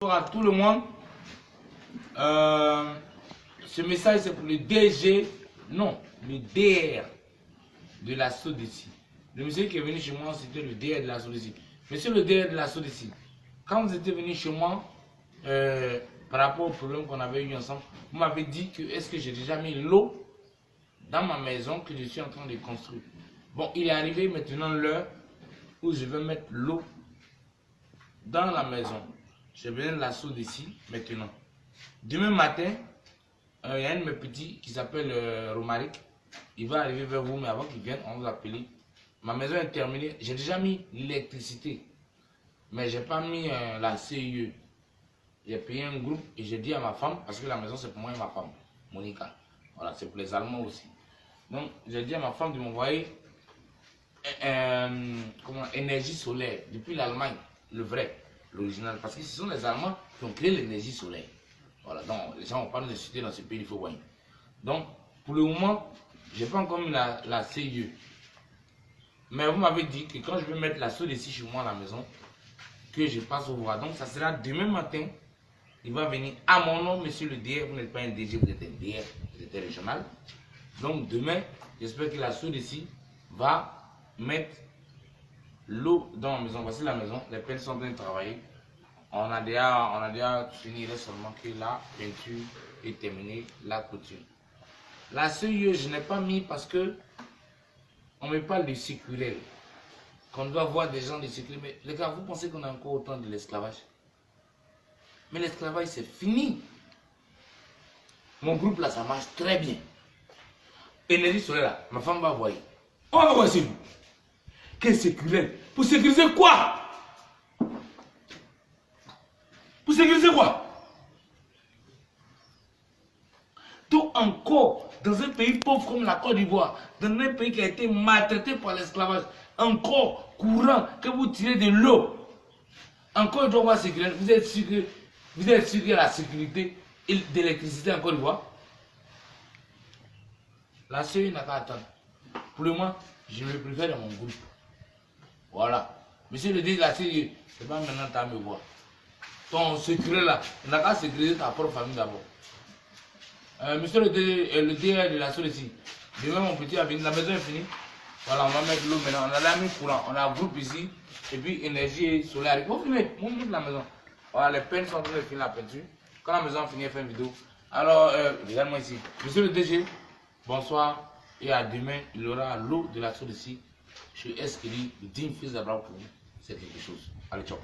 Bonjour à tout le monde. Ce message c'est pour le DG, non, le DR de la SODECI. Le monsieur qui est venu chez moi, c'était le DR de la SODECI. Monsieur le DR de la SODECI, quand vous étiez venu chez moi, par rapport au problème qu'on avait eu ensemble, vous m'avez dit que est-ce que j'ai déjà mis l'eau dans ma maison que je suis en train de construire. Bon, il est arrivé maintenant l'heure où je vais mettre l'eau dans la maison. Je viens de la SODECI maintenant. Demain matin, il y a un de mes petits qui s'appelle Romaric. Il va arriver vers vous, mais avant qu'il vienne, on va l'appeler. Ma maison est terminée. J'ai déjà mis l'électricité, mais je n'ai pas mis la CIE. J'ai payé un groupe et j'ai dit à ma femme, parce que la maison c'est pour moi et ma femme, Monica. Voilà, c'est pour les Allemands aussi. Donc, j'ai dit à ma femme de m'envoyer énergie solaire depuis l'Allemagne, le vrai, l'original. Parce que ce sont les Allemands qui ont créé l'énergie solaire. Voilà, donc les gens ont pas de citer dans ce pays, il faut voir. Donc, pour le moment, je n'ai pas encore mis la CIE. Mais vous m'avez dit que quand je vais mettre la SODECI chez moi à la maison, que je passe au voir. Donc, ça sera demain matin. Il va venir à mon nom, monsieur le DR. Vous n'êtes pas un DG, vous êtes un DR, vous êtes régional. Donc, demain, j'espère que la SODECI va mettre l'eau dans la maison. Voici la maison, les pelles sont en train de travailler. On a déjà fini, il reste seulement que la peinture est terminée, la couture. La CIE, je n'ai pas mis parce que on me parle de sécurité. Qu'on doit voir des gens de sécurité. Mais les gars, vous pensez qu'on a encore autant de l'esclavage? Mais l'esclavage, c'est fini. Mon groupe là, ça marche très bien. Énergie solaire là, ma femme va voir. On va voir chez vous. Quelle sécurité? Pour sécuriser quoi? Pour sécuriser quoi? Tout encore, dans un pays pauvre comme la Côte d'Ivoire, dans un pays qui a été maltraité par l'esclavage, encore courant, que vous tirez de l'eau, encore il doit avoir sécurité. Vous êtes sûr qu'il y a la sécurité de l'électricité en Côte d'Ivoire? La CE n'a qu'à attendre. Pour le moment, je me préfère dans mon groupe. Voilà. Monsieur le DG de la CE, c'est pas maintenant que tu as me voir. Ton secret là, on n'a qu'à sécuriser ta propre famille d'abord. Monsieur le DR de la SODECI, demain mon petit a fini, la maison est finie. Voilà, on va mettre l'eau maintenant. On a la mis courant, on a un groupe ici, et puis énergie solaire. Vous filmez, on monte la maison. Voilà, les peines sont en train de finir la peinture. Quand la maison finit, elle fait une vidéo. Alors, regarde-moi ici. Monsieur le DG, bonsoir. Et à demain, il y aura l'eau de la SODECI. Je suis inscrit, le digne fils d'Abraham pour vous. C'est quelque chose. Allez, ciao.